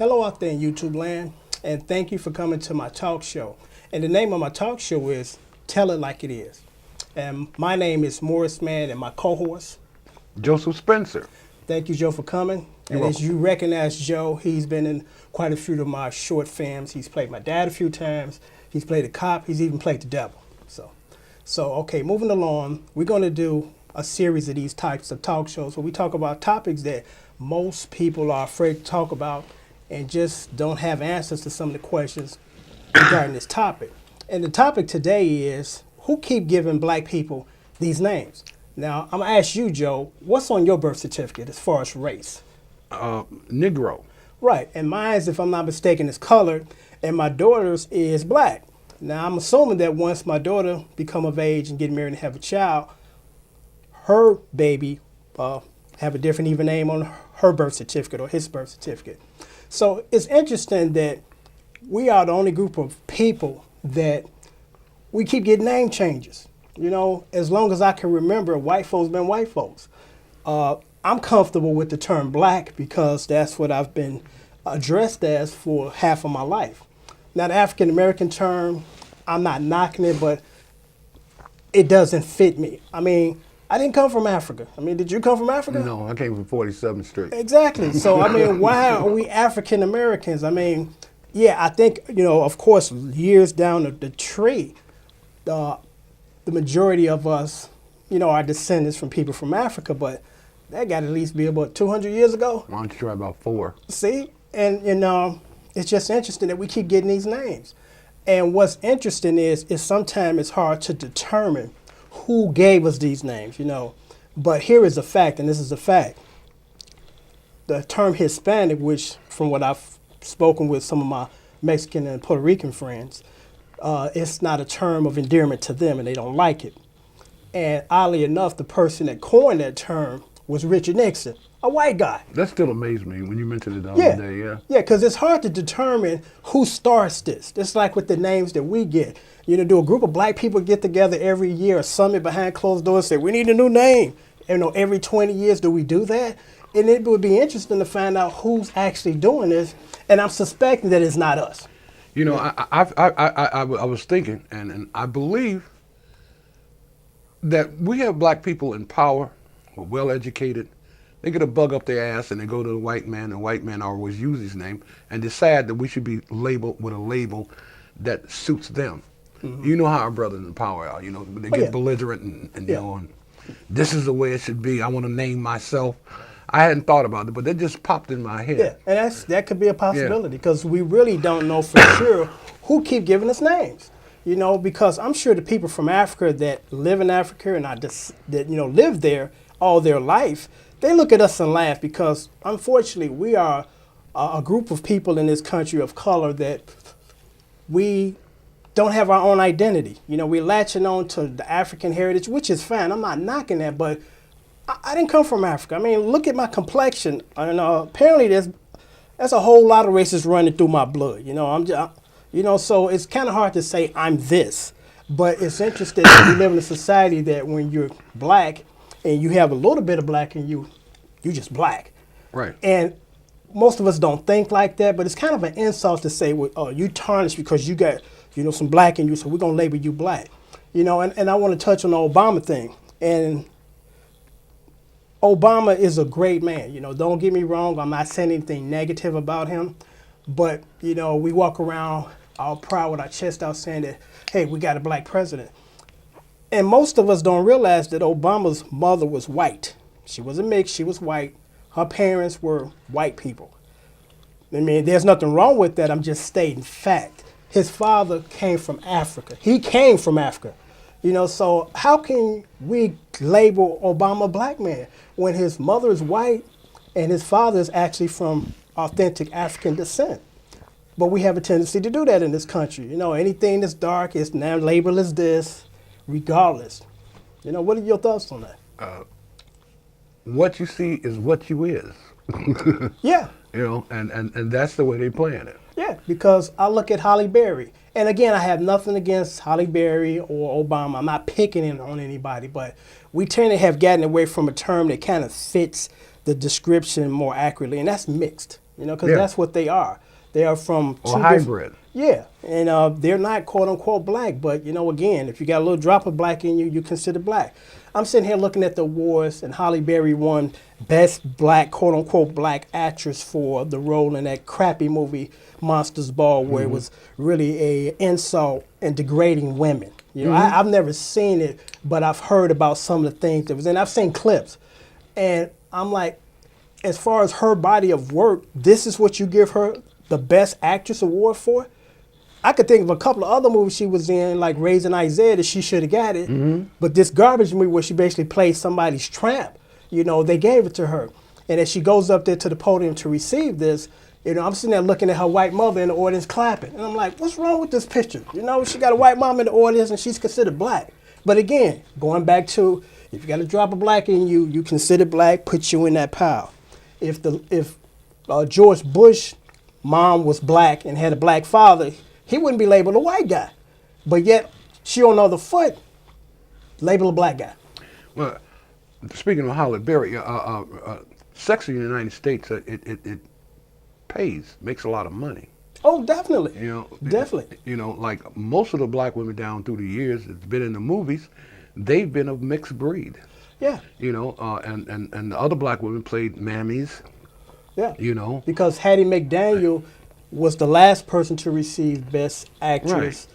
Hello out there in YouTube land, and thank you for coming to my talk show. And the name of my talk show is Tell It Like It Is. And my name is Morrisman and my co-host, Joseph Spencer. Thank you, Joe, for coming. You're and as welcome. you recognize Joe, he's been in quite a few of my short films. He's played my dad a few times. He's played a cop. He's even played the devil. So okay, moving along, we're going to do a series of these types of talk shows where we talk about topics that most people are afraid to talk about and just don't have answers to some of the questions regarding this topic. And the topic today is, who keep giving black people these names? Now, I'm going to ask you, Joe, what's on your birth certificate as far as race? Negro. Right, and mine's, if I'm not mistaken, is colored, and my daughter's is black. Now, I'm assuming that once my daughter become of age and get married and have a child, her baby have a different even name on her birth certificate or his birth certificate. So it's interesting that we are the only group of people that we keep getting name changes. You know, as long as I can remember, white folks been white folks. I'm comfortable with the term black because that's what I've been addressed as for half of my life. Now, the African American term, I'm not knocking it, but it doesn't fit me. I mean, I didn't come from Africa. I mean, did you come from Africa? No, I came from 47th Street. Exactly. So, I mean, why are we African Americans? I mean, yeah, I think, you know, of course, years down the tree, the majority of us, you know, are descendants from people from Africa, but that got to at least be about 200 years ago. Why don't you try about 4? See? And, you know, it's just interesting that we keep getting these names. And what's interesting is sometimes it's hard to determine who gave us these names, you know. But here is a fact, and this is a fact. The term Hispanic, which from what I've spoken with some of my Mexican and Puerto Rican friends, it's not a term of endearment to them, and they don't like it. And oddly enough, the person that coined that term was Richard Nixon, a white guy. That still amazed me when you mentioned it the other day, yeah. Yeah, because it's hard to determine who starts this. It's like with the names that we get. You know, do a group of black people get together every year, a summit behind closed doors, say, we need a new name? You know, every 20 years, do we do that? And it would be interesting to find out who's actually doing this. And I'm suspecting that it's not us. You know, I was thinking, and I believe that we have black people in power, who are well educated. They get a bug up their ass and they go to the white man, and the white man always use his name, and decide that we should be labeled with a label that suits them. Mm-hmm. You know how our brothers in power are, you know, they get belligerent and you know, and this is the way it should be. I want to name myself. I hadn't thought about it, but that just popped in my head. Yeah, and that could be a possibility because we really don't know for sure who keep giving us names. You know, because I'm sure the people from Africa that live in Africa and that you know live there all their life, they look at us and laugh because unfortunately we are a group of people in this country of color that we don't have our own identity. You know, we're latching on to the African heritage, which is fine. I'm not knocking that, but I didn't come from Africa. I mean, look at my complexion. And apparently there's a whole lot of races running through my blood. You know, so it's kind of hard to say I'm this. But it's interesting that we live in a society that when you're black and you have a little bit of black in you, you're just black. Right. And most of us don't think like that, but it's kind of an insult to say, well, oh, you tarnished because you got, you know, some black in you, so we're going to label you black. You know, and I want to touch on the Obama thing. And Obama is a great man. You know, don't get me wrong. I'm not saying anything negative about him. But, you know, we walk around all proud with our chest out saying that, hey, we got a black president. And most of us don't realize that Obama's mother was white. She wasn't mixed. She was white. Her parents were white people. I mean, there's nothing wrong with that. I'm just stating fact. His father came from Africa. He came from Africa. You know, so how can we label Obama a black man when his mother is white and his father is actually from authentic African descent? But we have a tendency to do that in this country. You know, anything that's dark is now labeled as this, regardless. You know, what are your thoughts on that? What you see is what you is. Yeah. You know, and that's the way they playing it. Yeah, because I look at Halle Berry. And again, I have nothing against Halle Berry or Obama. I'm not picking it on anybody, but we tend to have gotten away from a term that kind of fits the description more accurately, and that's mixed. You know, because Yeah. that's what they are. They are from Or two hybrid. Yeah, and they're not quote unquote black, but you know, again, if you got a little drop of black in you, you consider black. I'm sitting here looking at the awards, and Halle Berry won Best Black quote unquote black actress for the role in that crappy movie Monsters Ball, where it was really a insult and degrading women. You know, I've never seen it, but I've heard about some of the things that was in. I've seen clips, and I'm like, as far as her body of work, this is what you give her the Best Actress award for? I could think of a couple of other movies she was in, like Raising Isaiah, that she should have got it. But this garbage movie where she basically plays somebody's tramp, you know, they gave it to her. And as she goes up there to the podium to receive this, you know, I'm sitting there looking at her white mother in the audience clapping. And I'm like, what's wrong with this picture? You know, she got a white mom in the audience and she's considered black. But again, going back to, if you got a drop of black in you, you consider black, put you in that pile. If George Bush mom was black and had a black father, he wouldn't be labeled a white guy. But yet, she on the other foot, label a black guy. Well, speaking of Halle Berry, sex in the United States, it pays, makes a lot of money. Oh, definitely. You know, Definitely. You know, like most of the black women down through the years that's been in the movies, they've been of mixed breed. Yeah. You know, and the other black women played mammies. Yeah. You know, Because Hattie McDaniel was the last person to receive Best Actress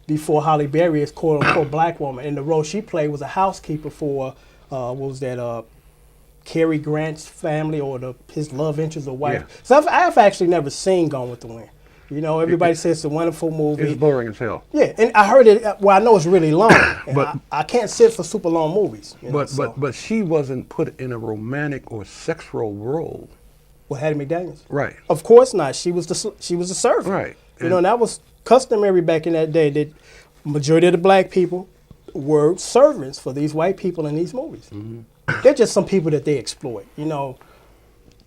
before Halle Berry is quote unquote black woman. And the role she played was a housekeeper for what was that Cary Grant's family or his love interest or wife. Yeah. So I've actually never seen Gone with the Wind. You know, everybody says it's a wonderful movie. it's boring as hell. Yeah, and I heard it. Well, I know it's really long, and But- I can't sit for super long movies. You know, But she wasn't put in a romantic or sexual role. Well, Hattie McDaniels. Right. Of course not. She was the servant. Right. You know, and that was customary back in that day. That majority of the black people were servants for these white people in these movies. They're just some people that they exploit. You know,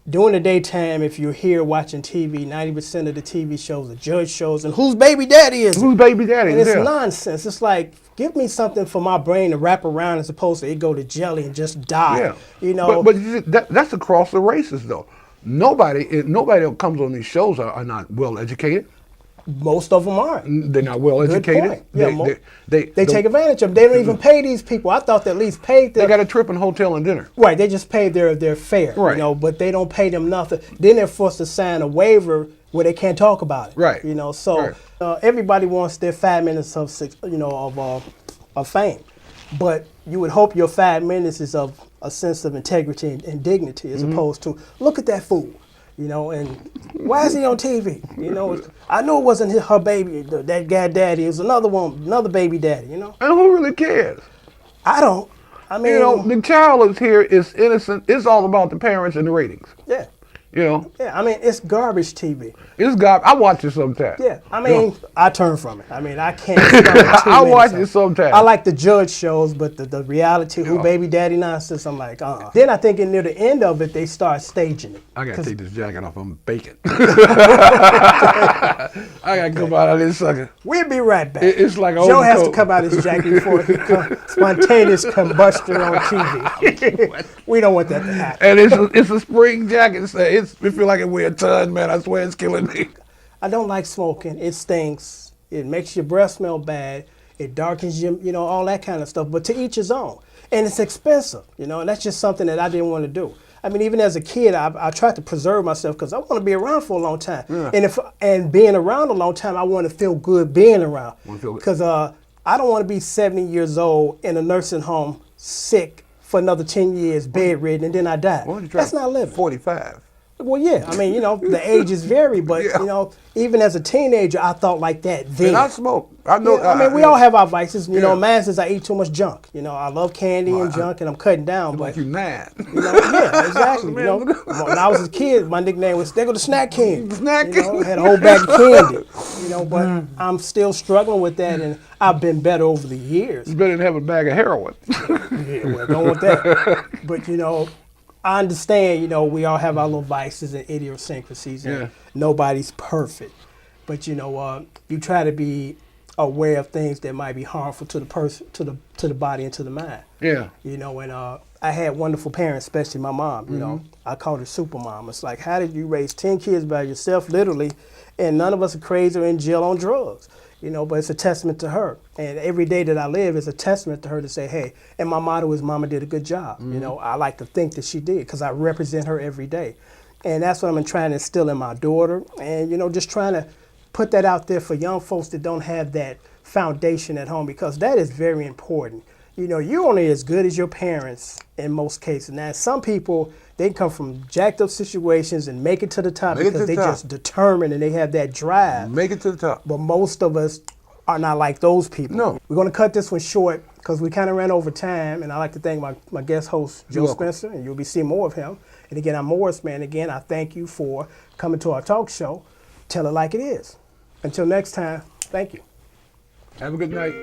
during the daytime, if you're here watching TV, 90% of the TV shows are judge shows, and whose baby daddy is it? Who's baby daddy? And it's Yeah. nonsense. It's like, give me something for my brain to wrap around as opposed to it go to jelly and just die. Yeah. You know, but that's across the races though. Nobody that comes on these shows are not well educated. most of them aren't. They're not well Good educated. point. Yeah, They take advantage of them. They don't even pay these people. I thought they at least paid They them. got a trip and hotel and dinner. Right, they just pay their fare, Right. you know, but they don't pay them nothing. Then they're forced to sign a waiver where they can't talk about it. Right. You know, so Right. everybody wants their 5 minutes of fame, but you would hope your 5 minutes is of a sense of integrity and dignity, as opposed to look at that fool, you know, and why is he on TV? You know, I know it wasn't her baby, that guy daddy. It was another one, another baby daddy. You know, And who really cares? I don't. I mean, You know, the child is here is innocent. It's all about the parents and the ratings. yeah. You know, Yeah, I mean, it's garbage TV. it's God. I watch it sometimes. Yeah, I You mean, know, I turn from it. I mean, I can't. stomach 2 I watch minutes it of sometimes. I like the judge shows, but the reality, who Yeah. baby daddy nonsense, I'm like, Then I think near the end of it, they start staging it. I gotta 'Cause- take this jacket off. I'm baking. I gotta come out of this sucker. We'll be right back. It's like a Joe has to overcoat. come out his jacket before he spontaneous combustion on TV. We don't want that to happen. And it's a spring jacket. So it feel like it weigh a ton, man. I swear it's killing me. I don't like smoking. It stinks. It makes your breath smell bad. It darkens you, you know, all that kind of stuff. But to each his own. And it's expensive, you know, and that's just something that I didn't want to do. I mean, even as a kid, I tried to preserve myself because I want to be around for a long time. Yeah. And being around a long time, I want to feel good being around. Wanna feel good. Because I don't want to be 70 years old in a nursing home, sick for another 10 years, bedridden, and then I die. Why don't you try That's not living. 45. Well, yeah. I mean, you know, the ages vary, but, Yeah. you know, even as a teenager, I thought like that then. And I smoke. I know. Yeah, I mean, we all have our vices. You know, Yeah. mine says I eat too much junk. You know, I love candy and junk, and I'm cutting down. But Like you mad. you know, yeah, exactly. You know, when I was a kid, my nickname was "There go the Snack King." Snack You know, King. had a whole bag of candy. You know, but I'm still struggling with that, and I've been better over the years. It's better than have a bag of heroin. Yeah, well, don't want that. But you know, I understand. You know, we all have our little vices and idiosyncrasies, and Yeah. nobody's perfect. But you know, you try to be aware of things that might be harmful to the person, to the body, and to the mind. Yeah. You know, and I had wonderful parents, especially my mom. You know, I called her super mom. It's like, how did you raise 10 kids by yourself, literally, and none of us are crazy or in jail on drugs? You know, but it's a testament to her. And every day that I live is a testament to her to say, hey, and my motto is Mama did a good job. You know, I like to think that she did because I represent her every day. And that's what I'm trying to instill in my daughter. And, you know, just trying to put that out there for young folks that don't have that foundation at home, because that is very important. You know, you're only as good as your parents in most cases. Now, some people, they come from jacked up situations and make it to the top because they just determined and they have that drive. Make it to the top. But most of us are not like those people. No. We're going to cut this one short because we kind of ran over time. And I'd like to thank my guest host, Joe Spencer, and you'll be seeing more of him. And again, I'm Morrisman. Again, I thank you for coming to our talk show. Tell it like it is. Until next time, thank you. Have a good night.